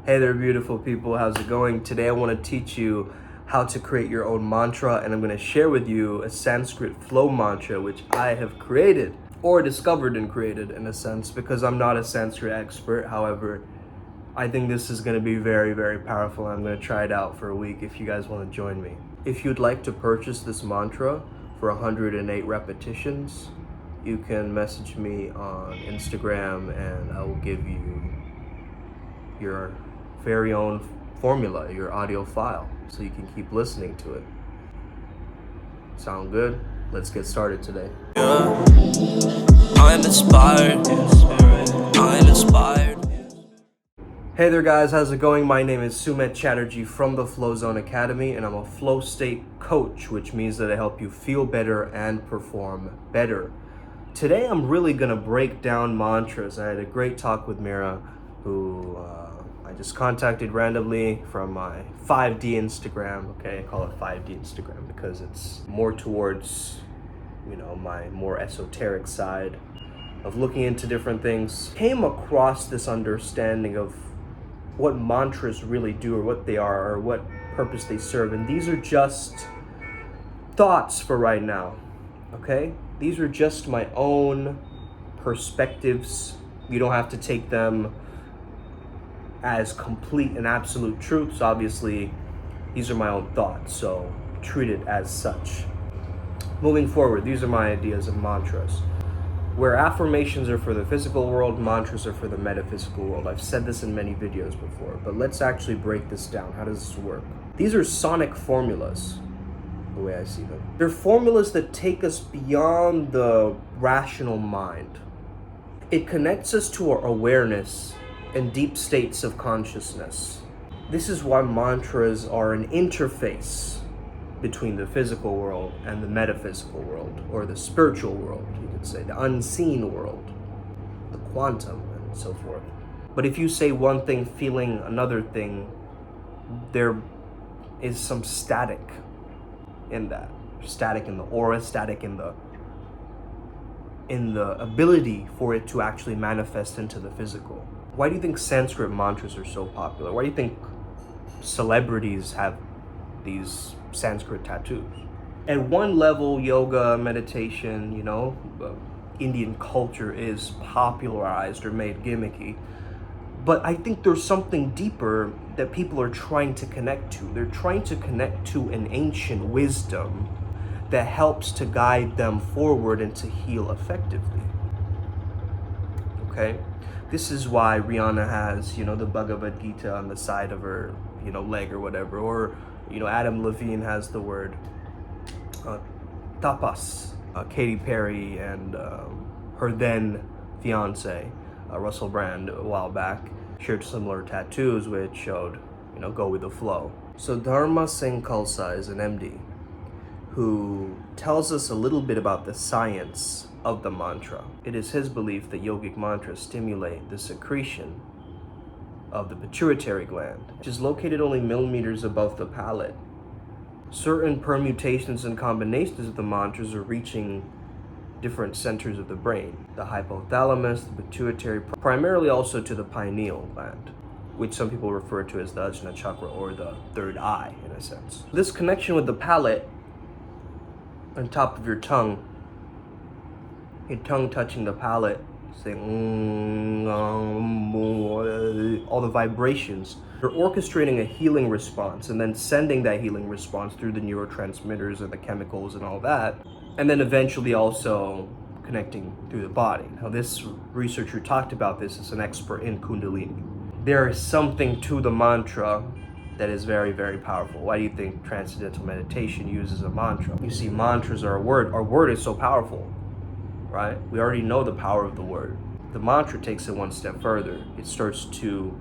Hey there, beautiful people. How's it going? Today I want to teach you how to create your own mantra, and I'm going to share with you a Sanskrit flow mantra which I have created or discovered and created in a sense, because I'm not a Sanskrit expert. However, I think this is going to be very, very powerful. I'm going to try it out for a week if you guys want to join me. If you'd like to purchase this mantra for 108 repetitions, you can message me on Instagram and I will give you your very own formula, your audio file, so you can keep listening to it. Sound good? Let's get started today. Yeah. I'm inspired. Hey there guys, how's it going? My name is Sumet Chatterjee from the Flow Zone Academy, and I'm a flow state coach, which means that I help you feel better and perform better. Today I'm really gonna break down mantras. I had a great talk with Mira, who I just contacted randomly from my 5D Instagram. Okay, I call it 5D Instagram because it's more towards, my more esoteric side of looking into different things. Came across this understanding of what mantras really do, or what they are, or what purpose they serve. And these are just thoughts for right now, okay? These are just my own perspectives. You don't have to take them as complete and absolute truths. Obviously, these are my own thoughts, so treat it as such. Moving forward, these are my ideas of mantras. Where affirmations are for the physical world, mantras are for the metaphysical world. I've said this in many videos before, but let's actually break this down. How does this work? These are sonic formulas, the way I see them. They're formulas that take us beyond the rational mind. It connects us to our awareness and deep states of consciousness. This is why mantras are an interface between the physical world and the metaphysical world, or the spiritual world, you could say, the unseen world, the quantum, and so forth. But if you say one thing feeling another thing, there is some static in that. Static in the aura, static in the ability for it to actually manifest into the physical. Why do you think Sanskrit mantras are so popular? Why do you think celebrities have these Sanskrit tattoos? At one level, yoga, meditation, Indian culture is popularized or made gimmicky. But I think there's something deeper that people are trying to connect to. They're trying to connect to an ancient wisdom that helps to guide them forward and to heal effectively. Okay? This is why Rihanna has, the Bhagavad Gita on the side of her, leg or whatever. Or, Adam Levine has the word tapas. Katy Perry and her then fiance, Russell Brand, a while back, shared similar tattoos which showed, go with the flow. So Dharma Singh Khalsa is an MD who tells us a little bit about the science of the mantra. It is his belief that yogic mantras stimulate the secretion of the pituitary gland, which is located only millimeters above the palate. Certain permutations and combinations of the mantras are reaching different centers of the brain, the hypothalamus, the pituitary, primarily also to the pineal gland, which some people refer to as the Ajna chakra, or the third eye in a sense. This connection with the palate on top of your tongue touching the palate, saying all the vibrations, you're orchestrating a healing response and then sending that healing response through the neurotransmitters and the chemicals and all that, and then eventually also connecting through the body. Now, this researcher talked about this as an expert in Kundalini. There is something to the mantra that is very, very powerful. Why do you think Transcendental Meditation uses a mantra? You see, mantras are a word. Our word is so powerful, right? We already know the power of the word. The mantra takes it one step further. It starts to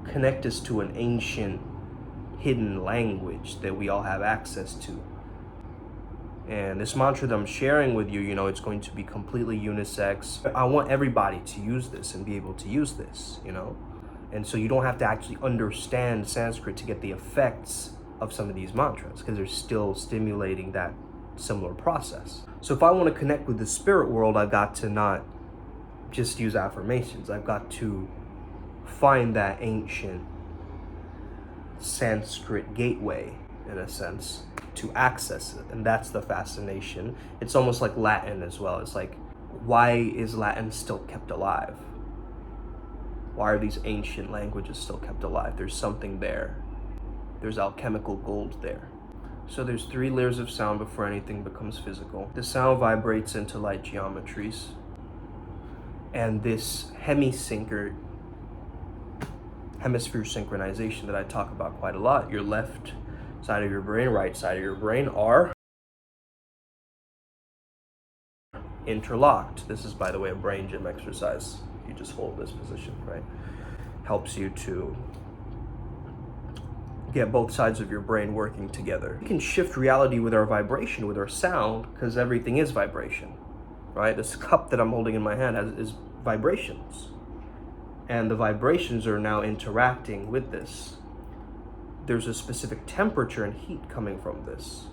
connect us to an ancient, hidden language that we all have access to. And this mantra that I'm sharing with you, it's going to be completely unisex. I want everybody to use this and be able to use this, And so you don't have to actually understand Sanskrit to get the effects of some of these mantras, because they're still stimulating that similar process. So if I want to connect with the spirit world, I've got to not just use affirmations. I've got to find that ancient Sanskrit gateway, in a sense, to access it. And that's the fascination. It's almost like Latin as well. It's like, why is Latin still kept alive? Why are these ancient languages still kept alive? There's something there. There's alchemical gold there. So there's 3 layers of sound before anything becomes physical. The sound vibrates into light geometries. And this hemisphere synchronization that I talk about quite a lot, your left side of your brain, right side of your brain are interlocked. This is, by the way, a brain gym exercise. You just hold this position, right? Helps you to get both sides of your brain working together. We can shift reality with our vibration, with our sound, because everything is vibration, right? This cup that I'm holding in my hand is vibrations. And the vibrations are now interacting with this. There's a specific temperature and heat coming from this.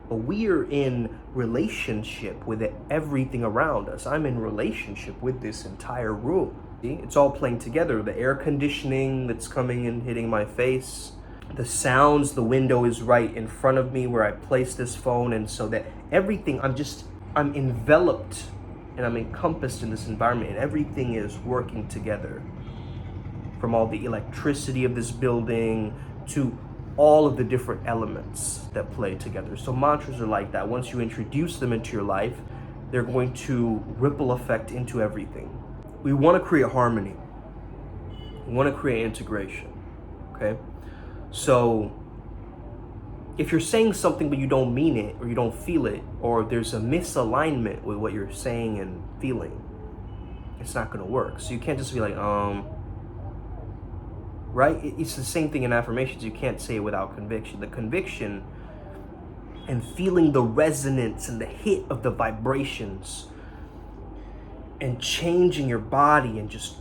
But we are in relationship with everything around us. I'm in relationship with this entire room. See? It's all playing together. The air conditioning that's coming and hitting my face, the sounds, the window is right in front of me where I place this phone. And so that everything, I'm enveloped and I'm encompassed in this environment, and everything is working together. From all the electricity of this building to all of the different elements that play together. So mantras are like that. Once you introduce them into your life, they're going to ripple effect into everything. We want to create harmony. We want to create integration, okay? So if you're saying something but you don't mean it, or you don't feel it, or there's a misalignment with what you're saying and feeling, it's not going to work. So you can't just be like, right? It's the same thing in affirmations. You can't say it without conviction. The conviction and feeling the resonance and the hit of the vibrations and changing your body and just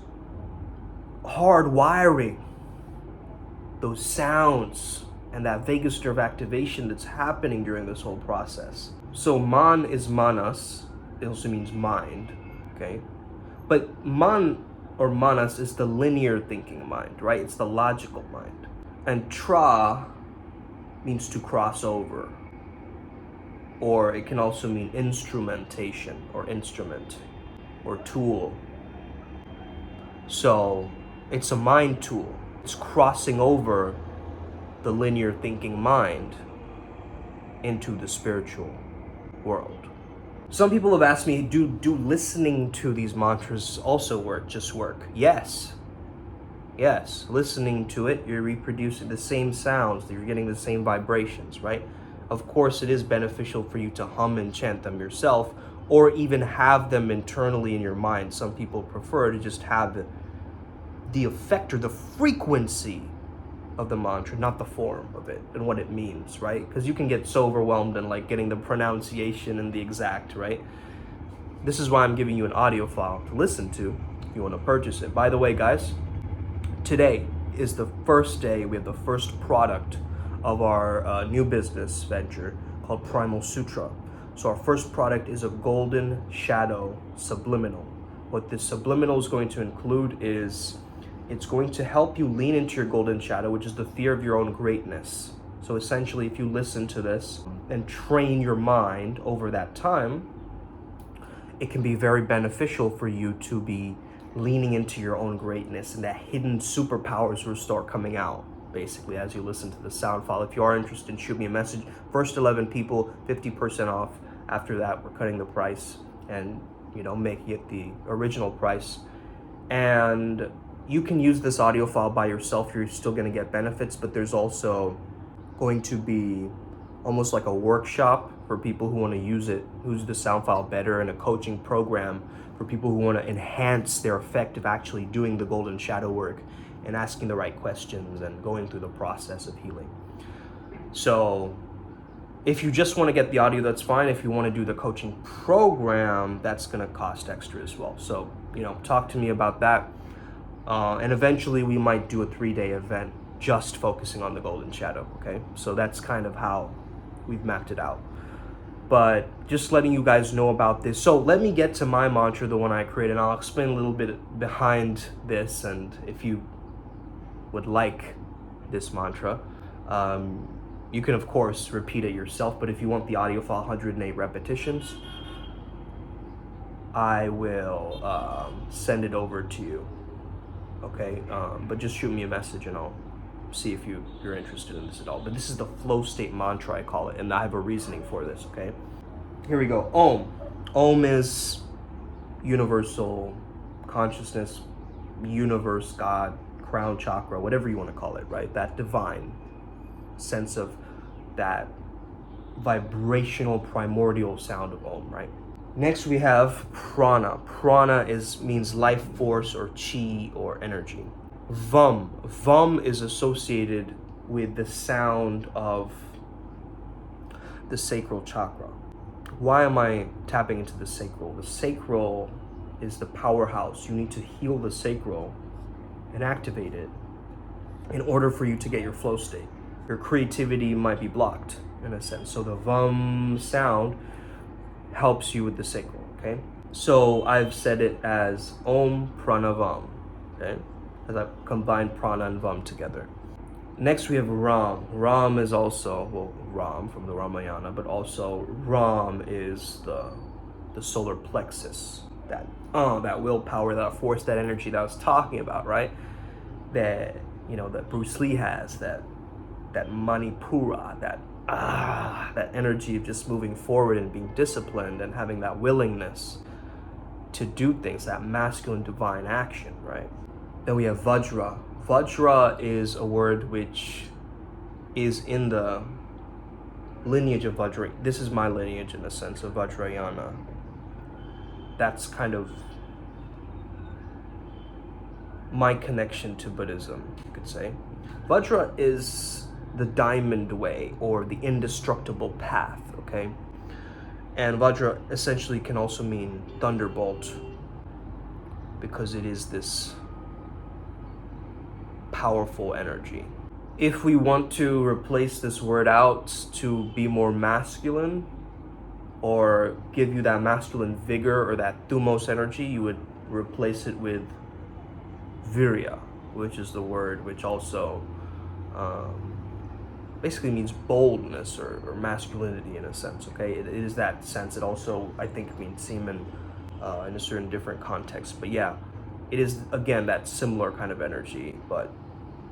hardwiring those sounds and that vagus nerve activation that's happening during this whole process. So man is manas. It also means mind, okay? But man or manas is the linear thinking mind, right? It's the logical mind. And tra means to cross over. Or it can also mean instrumentation or instrument or tool. So it's a mind tool. It's crossing over the linear thinking mind into the spiritual world. Some people have asked me, do listening to these mantras also work? Yes. Yes, listening to it, you're reproducing the same sounds, you're getting the same vibrations, right? Of course, it is beneficial for you to hum and chant them yourself, or even have them internally in your mind. Some people prefer to just have the effect or the frequency of the mantra, not the form of it and what it means, right? Because you can get so overwhelmed in like getting the pronunciation and the exact, right? This is why I'm giving you an audio file to listen to if you want to purchase it. By the way, guys, today is the first day, we have the first product of our new business venture called Primal Sutra. So our first product is a golden shadow subliminal. What this subliminal is going to include is it's going to help you lean into your golden shadow, which is the fear of your own greatness. So essentially, if you listen to this and train your mind over that time, it can be very beneficial for you to be leaning into your own greatness, and that hidden superpowers will start coming out, basically, as you listen to the sound file. If you are interested, shoot me a message. First 11 people, 50% off. After that, we're cutting the price and, making it the original price. And you can use this audio file by yourself. You're still going to get benefits, but there's also going to be almost like a workshop for people who want to use the sound file better, and a coaching program for people who want to enhance their effect of actually doing the golden shadow work and asking the right questions and going through the process of healing. So if you just want to get the audio, that's fine. If you want to do the coaching program, that's going to cost extra as well. So, talk to me about that. And eventually we might do a 3-day event just focusing on the golden shadow, okay? So that's kind of how we've mapped it out. But just letting you guys know about this. So let me get to my mantra, the one I created, and I'll explain a little bit behind this. And if you would like this mantra. You can of course repeat it yourself, but if you want the audio file 108 repetitions, I will send it over to you. Okay, but just shoot me a message and I'll see if you're interested in this at all. But this is the flow state mantra, I call it, and I have a reasoning for this. Okay, here we go. Om. Om is universal consciousness, universe, God, crown chakra, whatever you want to call it, right? That divine sense of that vibrational primordial sound of Om, right? Next we have Prana. Prana means life force or chi or energy. Vam. Vam is associated with the sound of the sacral chakra. Why am I tapping into the sacral? The sacral is the powerhouse. You need to heal the sacral and activate it in order for you to get your flow state. Your creativity might be blocked in a sense. So the Vam sound helps you with the sacral, okay? So I've said it as Om Prana Vam, okay? As I've combined Prana and Vam together. Next we have Ram. Ram is also, well, Ram from the Ramayana, but also Ram is the solar plexus, that willpower, that force, that energy that I was talking about, right? That, that Bruce Lee has, that Manipura, that energy of just moving forward and being disciplined and having that willingness to do things, that masculine divine action, right? Then we have Vajra. Vajra is a word which is in the lineage of Vajra. This is my lineage in the sense of Vajrayana. That's kind of my connection to Buddhism, you could say. Vajra is the diamond way or the indestructible path, okay? And Vajra essentially can also mean thunderbolt because it is this powerful energy. If we want to replace this word out to be more masculine or give you that masculine vigor or that thumos energy, you would replace it with virya, which is the word which also basically means boldness or masculinity in a sense, okay? It is that sense. It also, I think, means semen in a certain different context. But yeah, it is, again, that similar kind of energy, but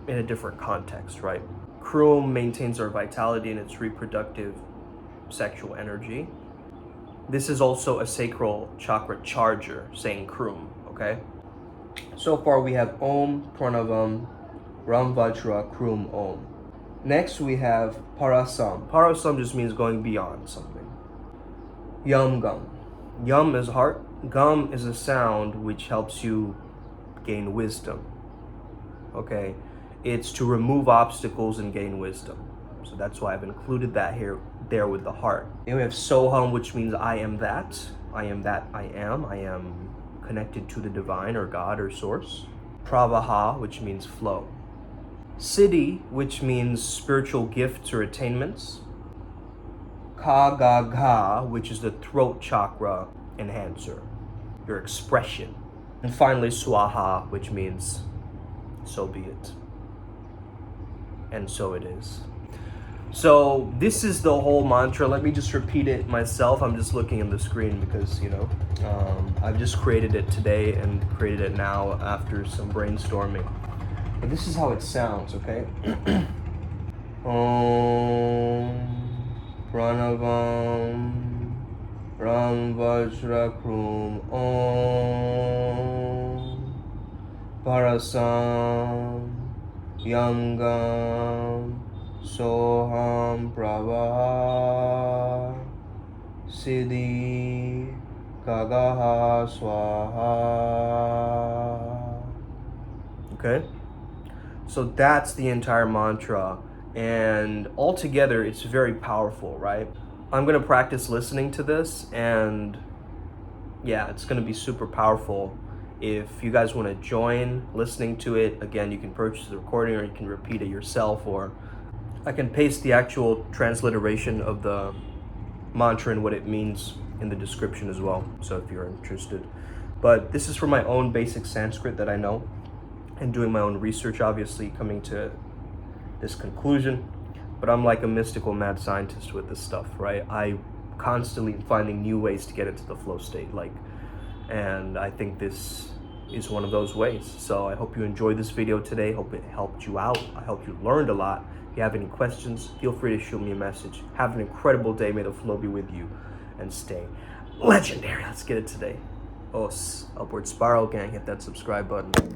in a different context, right? Krum maintains our vitality and its reproductive sexual energy. This is also a sacral chakra charger, saying Krum, okay? So far we have Om, Pranavam, Ram Vajra, Krum, Om. Next we have Parasam. Parasam just means going beyond something. Yum Gum. Yum is heart. Gum is a sound which helps you gain wisdom. Okay? It's to remove obstacles and gain wisdom. So that's why I've included that there with the heart. Then we have Soham, which means I am that. I am that I am. I am connected to the divine or God or source. Pravaha, which means flow. Siddhi, which means spiritual gifts or attainments. Kagaga, which is the throat chakra enhancer, your expression. And finally, Swaha, which means so be it. And so it is. So this is the whole mantra. Let me just repeat it myself. I'm just looking at the screen because, I've just created it today and created it now after some brainstorming. But this is how it sounds, okay? Om Pranavam Ram Vajra Krum Om Parasam Yamgam Soham Pravaha Siddhi Kagaha Swaha. Okay? So that's the entire mantra, and altogether it's very powerful, right? I'm gonna practice listening to this, and yeah, it's gonna be super powerful. If you guys wanna join listening to it, again, you can purchase the recording or you can repeat it yourself, or I can paste the actual transliteration of the mantra and what it means in the description as well, so if you're interested. But this is for my own basic Sanskrit that I know, and doing my own research, obviously coming to this conclusion, but I'm like a mystical mad scientist with this stuff, right? I constantly finding new ways to get into the flow state, and I think this is one of those ways. So I hope you enjoyed this video today. Hope it helped you out. I hope you learned a lot. If you have any questions, feel free to shoot me a message. Have an incredible day. May the flow be with you and stay legendary. Let's get it today. Upward Spiral gang, hit that subscribe button.